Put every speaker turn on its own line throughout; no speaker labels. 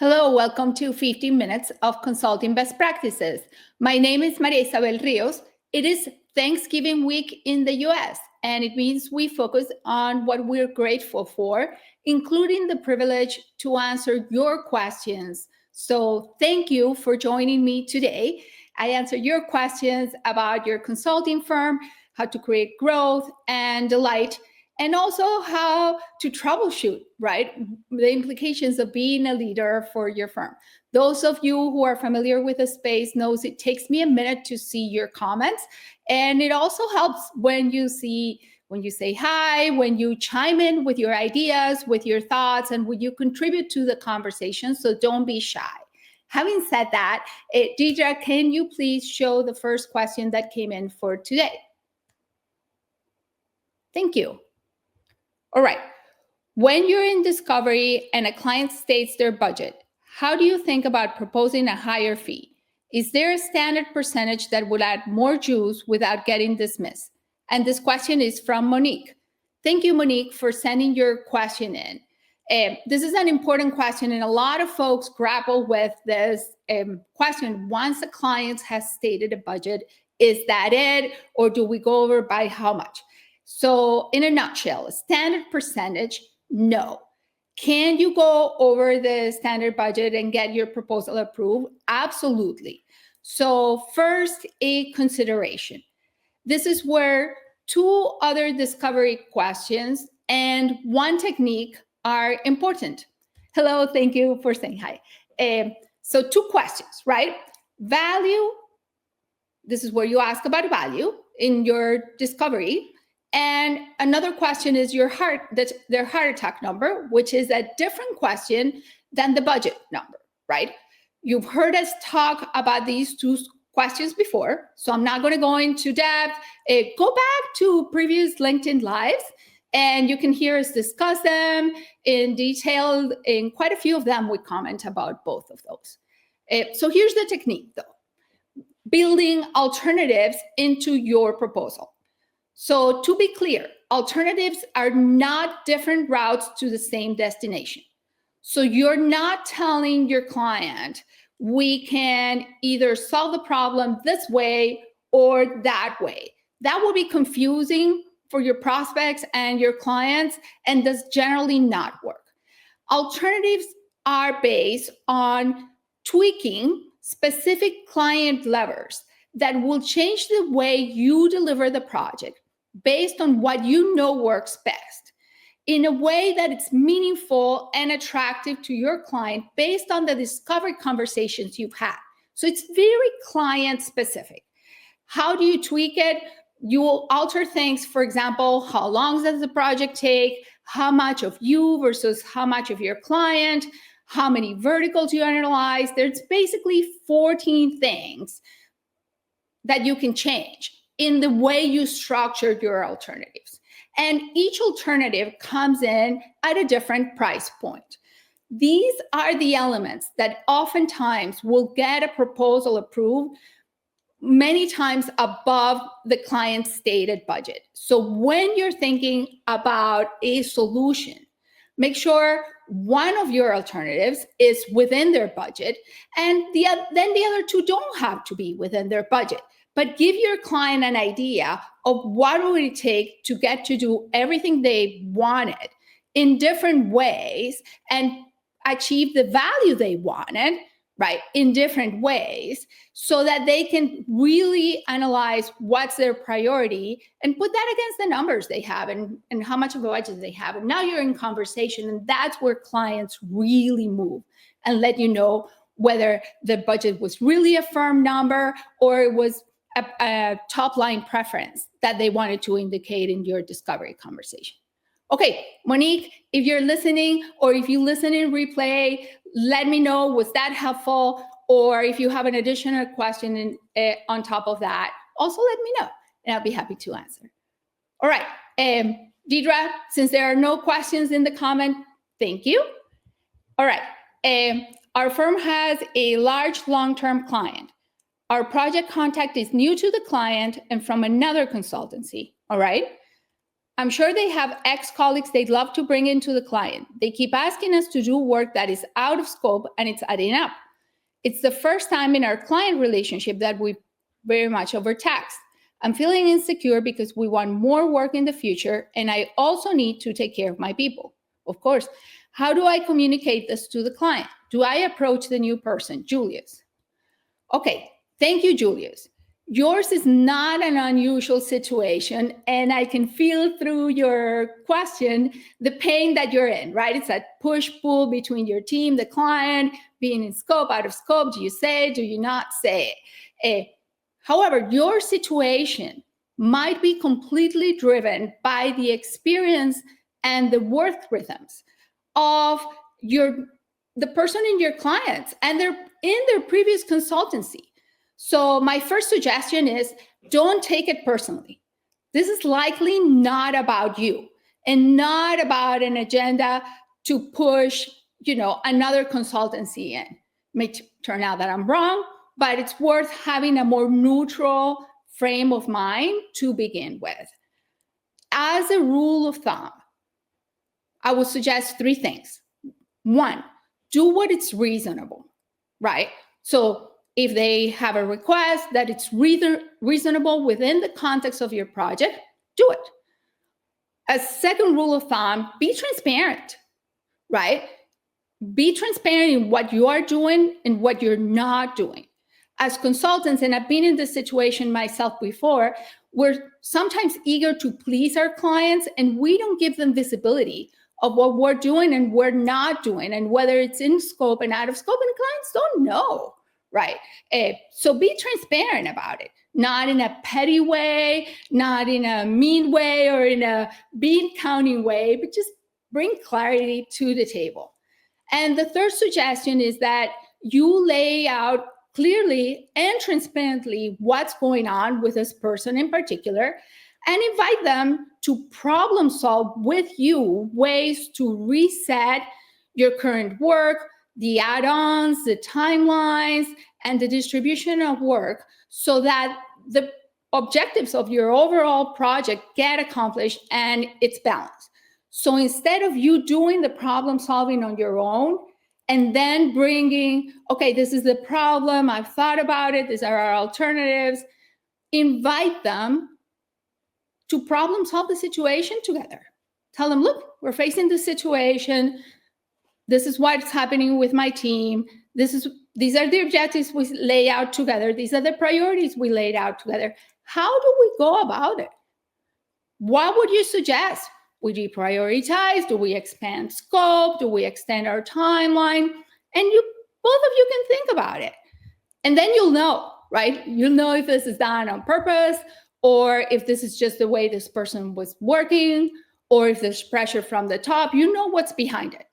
Hello, welcome to 15 Minutes of Consulting Best Practices. My name is Maria Isabel Rios. It is Thanksgiving week in the US, and it means we focus on what we're grateful for, including the privilege to answer your questions. So thank you for joining me today. I answer your questions about your consulting firm, how to create growth and delight, and also how to troubleshoot, right? The implications of being a leader for your firm. Those of you who are familiar with the space knows it takes me a minute to see your comments. And it also helps when you say hi, when you chime in with your ideas, with your thoughts, and when you contribute to the conversation. So don't be shy. Having said that, Deidre, can you please show the first question that came in for today? Thank you. All right. When you're in discovery and a client states their budget, how do you think about proposing a higher fee? Is there a standard percentage that would add more juice without getting dismissed? And this question is from Monique. Thank you, Monique, for sending your question in. This is an important question, and a lot of folks grapple with this question. Once a client has stated a budget, is that it, or do we go over by how much? So in a nutshell, a standard percentage, no. Can you go over the standard budget and get your proposal approved? Absolutely. So first, a consideration. This is where two other discovery questions and one technique are important. Hello, thank you for saying hi. So two questions, right? Value, this is where you ask about value in your discovery. And another question is their heart attack number, which is a different question than the budget number, right? You've heard us talk about these two questions before, so I'm not going to go into depth. Go back to previous LinkedIn Lives, and you can hear us discuss them in detail. In quite a few of them, we comment about both of those. So here's the technique, though. Building alternatives into your proposal. So to be clear, alternatives are not different routes to the same destination. So you're not telling your client, we can either solve the problem this way or that way. That will be confusing for your prospects and your clients and does generally not work. Alternatives are based on tweaking specific client levers that will change the way you deliver the project based on what you know works best, in a way that it's meaningful and attractive to your client based on the discovery conversations you've had. So it's very client specific. How do you tweak it? You will alter things, for example, how long does the project take, how much of you versus how much of your client, how many verticals you analyze. There's basically 14 things that you can change in the way you structure your alternatives. And each alternative comes in at a different price point. These are the elements that oftentimes will get a proposal approved many times above the client's stated budget. So when you're thinking about a solution, make sure one of your alternatives is within their budget, and then the other two don't have to be within their budget. But give your client an idea of what would it take to get to do everything they wanted in different ways and achieve the value they wanted, right, in different ways, so that they can really analyze what's their priority and put that against the numbers they have and how much of a budget they have. And now you're in conversation, and that's where clients really move and let you know whether the budget was really a firm number or it was a top line preference that they wanted to indicate in your discovery conversation. Okay, Monique, if you're listening or if you listen in replay, let me know, was that helpful? Or if you have an additional question on top of that, also let me know and I'll be happy to answer. All right, Deidre, since there are no questions in the comment, thank you. All right, our firm has a large long-term client. Our project contact is new to the client and from another consultancy, all right? I'm sure they have ex-colleagues they'd love to bring into the client. They keep asking us to do work that is out of scope and it's adding up. It's the first time in our client relationship that we very much overtaxed. I'm feeling insecure because we want more work in the future, and I also need to take care of my people. Of course, how do I communicate this to the client? Do I approach the new person, Julius? Okay, thank you, Julius. Yours is not an unusual situation, and I can feel through your question the pain that you're in, right? It's that push-pull between your team, the client, being in scope, out of scope. Do you say it? Do you not say it? However, your situation might be completely driven by the experience and the worth rhythms of the person in your clients and in their previous consultancy. So my first suggestion is don't take it personally. This is likely not about you and not about an agenda to push, another consultancy in. It may turn out that I'm wrong, but it's worth having a more neutral frame of mind to begin with. As a rule of thumb, I would suggest 3 things. 1, do what is reasonable, right? So if they have a request that it's reasonable within the context of your project, do it. A second rule of thumb, be transparent, right? Be transparent in what you are doing and what you're not doing. As consultants, and I've been in this situation myself before, we're sometimes eager to please our clients and we don't give them visibility of what we're doing and we're not doing, and whether it's in scope and out of scope, and clients don't know, right? So be transparent about it, not in a petty way, not in a mean way or in a bean counting way, but just bring clarity to the table. And the third suggestion is that you lay out clearly and transparently what's going on with this person in particular, and invite them to problem solve with you ways to reset your current work, the add-ons, the timelines, and the distribution of work so that the objectives of your overall project get accomplished and it's balanced. So instead of you doing the problem solving on your own and then bringing, okay, this is the problem, I've thought about it, these are our alternatives, invite them to problem solve the situation together. Tell them, look, we're facing this situation. This is what's happening with my team. These are the objectives we lay out together. These are the priorities we laid out together. How do we go about it? What would you suggest? We deprioritize? Do we expand scope? Do we extend our timeline? And both of you can think about it. And then you'll know, right? You'll know if this is done on purpose, or if this is just the way this person was working, or if there's pressure from the top. You know what's behind it.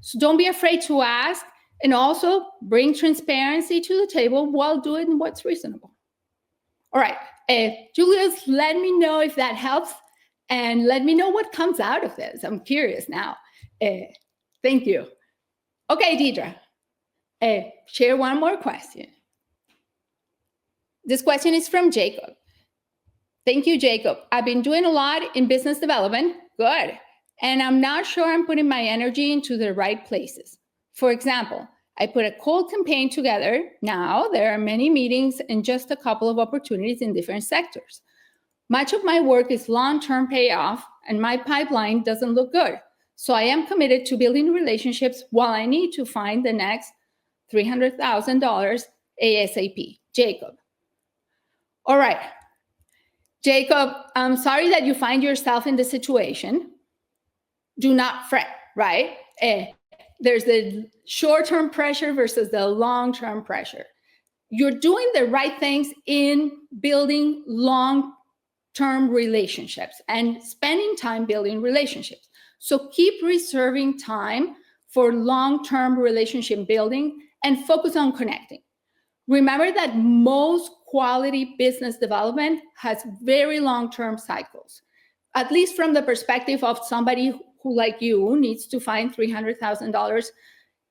So don't be afraid to ask, and also bring transparency to the table while doing what's reasonable. All right, Julius, let me know if that helps, and let me know what comes out of this. I'm curious now. Thank you. Okay, Deidre, share one more question. This question is from Jacob. Thank you, Jacob. I've been doing a lot in business development. Good. And I'm not sure I'm putting my energy into the right places. For example, I put a cold campaign together. Now there are many meetings and just a couple of opportunities in different sectors. Much of my work is long-term payoff, and my pipeline doesn't look good. So I am committed to building relationships while I need to find the next $300,000 ASAP. Jacob. All right. Jacob, I'm sorry that you find yourself in this situation. Do not fret, right? There's the short-term pressure versus the long-term pressure. You're doing the right things in building long-term relationships and spending time building relationships. So keep reserving time for long-term relationship building and focus on connecting. Remember that most quality business development has very long-term cycles, at least from the perspective of somebody who, like you, needs to find $300,000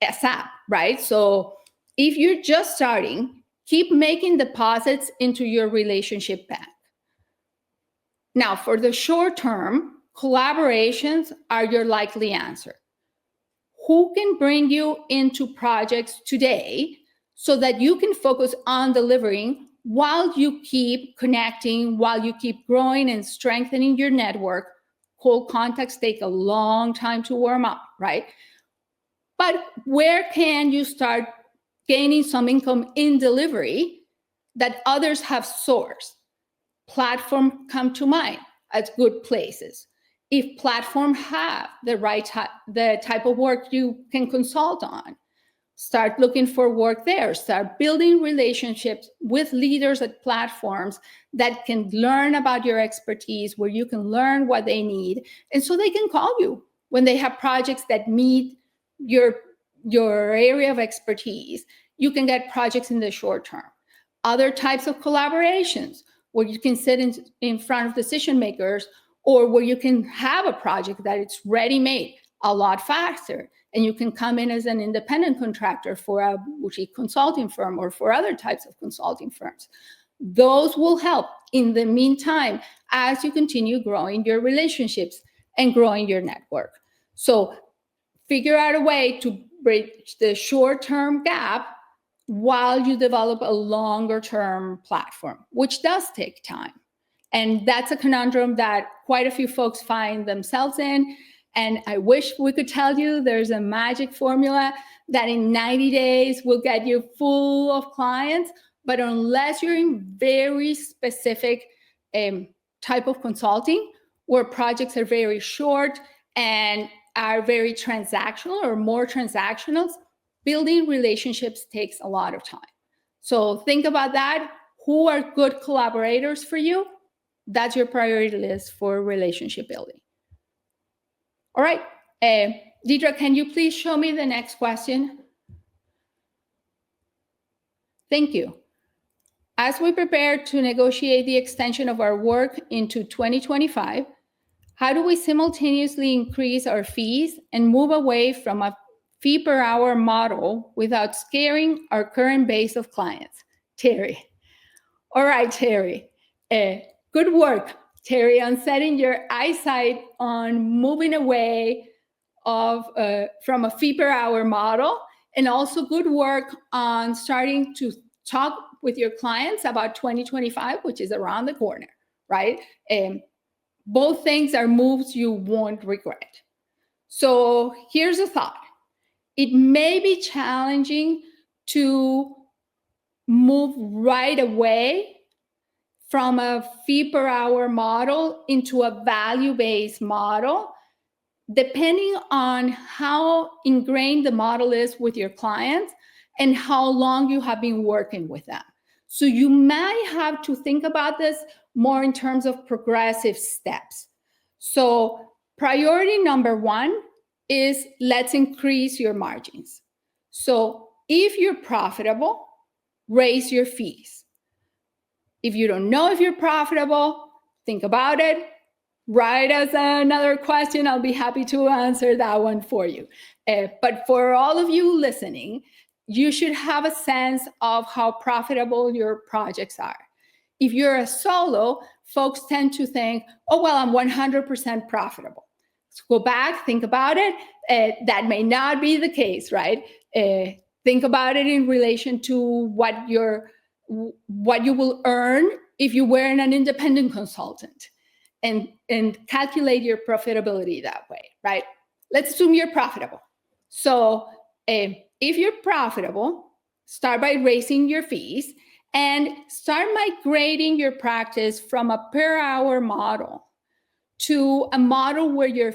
ASAP, right? So if you're just starting, keep making deposits into your relationship bank. Now, for the short term, collaborations are your likely answer. Who can bring you into projects today so that you can focus on delivering while you keep connecting, while you keep growing and strengthening your network? Cold contacts take a long time to warm up, right? But where can you start gaining some income in delivery that others have sourced? Platform come to mind as good places. If platform have the type of work you can consult on, start looking for work there. Start building relationships with leaders at platforms that can learn about your expertise, where you can learn what they need, and so they can call you when they have projects that meet your area of expertise. You can get projects in the short term. Other types of collaborations where you can sit in front of decision makers, or where you can have a project that it's ready-made a lot faster, and you can come in as an independent contractor for a boutique consulting firm or for other types of consulting firms. Those will help in the meantime as you continue growing your relationships and growing your network. So figure out a way to bridge the short-term gap while you develop a longer-term platform, which does take time. And that's a conundrum that quite a few folks find themselves in. And I wish we could tell you there's a magic formula that in 90 days will get you full of clients. But unless you're in very specific type of consulting, where projects are very short and are very transactional or more transactional, building relationships takes a lot of time. So think about that. Who are good collaborators for you? That's your priority list for relationship building. All right, Deidre, can you please show me the next question? Thank you. As we prepare to negotiate the extension of our work into 2025, how do we simultaneously increase our fees and move away from a fee per hour model without scaring our current base of clients? Terry. All right, Terry. Good work, Terry, on setting your eyesight on moving away from a fee per hour model, and also good work on starting to talk with your clients about 2025, which is around the corner, right? Both things are moves you won't regret. So here's a thought. It may be challenging to move right away from a fee per hour model into a value-based model, depending on how ingrained the model is with your clients and how long you have been working with them. So you might have to think about this more in terms of progressive steps. So priority number one is let's increase your margins. So if you're profitable, raise your fees. If you don't know if you're profitable, think about it. Write us another question. I'll be happy to answer that one for you. But for all of you listening, you should have a sense of how profitable your projects are. If you're a solo, folks tend to think, oh, well, I'm 100% profitable. So go back, think about it. That may not be the case, right? Think about it in relation to what you will earn if you were an independent consultant, and calculate your profitability that way, right? Let's assume you're profitable. So if you're profitable, start by raising your fees and start migrating your practice from a per hour model to a model where your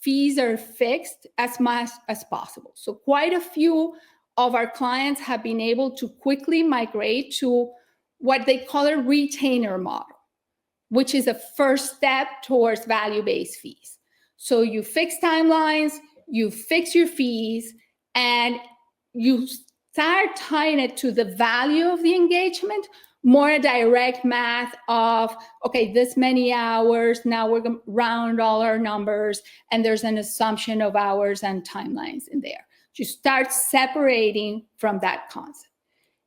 fees are fixed as much as possible. So quite a few of our clients have been able to quickly migrate to what they call a retainer model, which is a first step towards value-based fees. So you fix timelines, you fix your fees, and you start tying it to the value of the engagement, more a direct math of, okay, this many hours, now we're going to round all our numbers, and there's an assumption of hours and timelines in there. You start separating from that concept.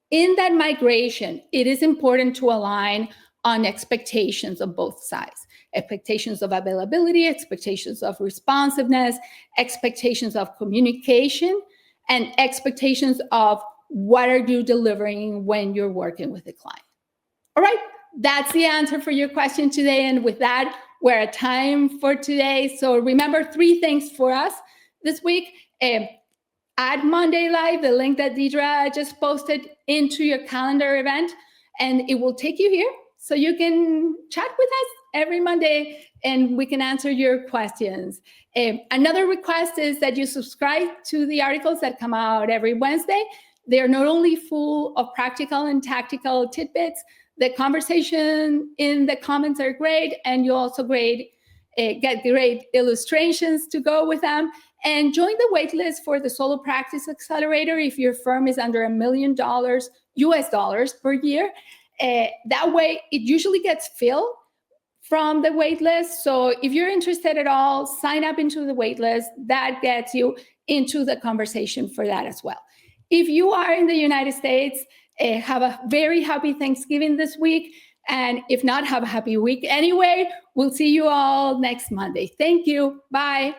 In that migration, it is important to align on expectations on both sides. Expectations of availability, expectations of responsiveness, expectations of communication, and expectations of what are you delivering when you're working with a client. All right, that's the answer for your question today. And with that, we're at time for today. So remember 3 things for us this week. Add Monday Live, the link that Deidre just posted, into your calendar event, and it will take you here so you can chat with us every Monday and we can answer your questions. Another request is that you subscribe to the articles that come out every Wednesday. They're not only full of practical and tactical tidbits, the conversation in the comments are great, and you also get great illustrations to go with them. And join the waitlist for the Solo Practice Accelerator if your firm is under $1 million US dollars per year. That way, it usually gets filled from the waitlist. So if you're interested at all, sign up into the waitlist. That gets you into the conversation for that as well. If you are in the United States, have a very happy Thanksgiving this week. And if not, have a happy week anyway. We'll see you all next Monday. Thank you. Bye.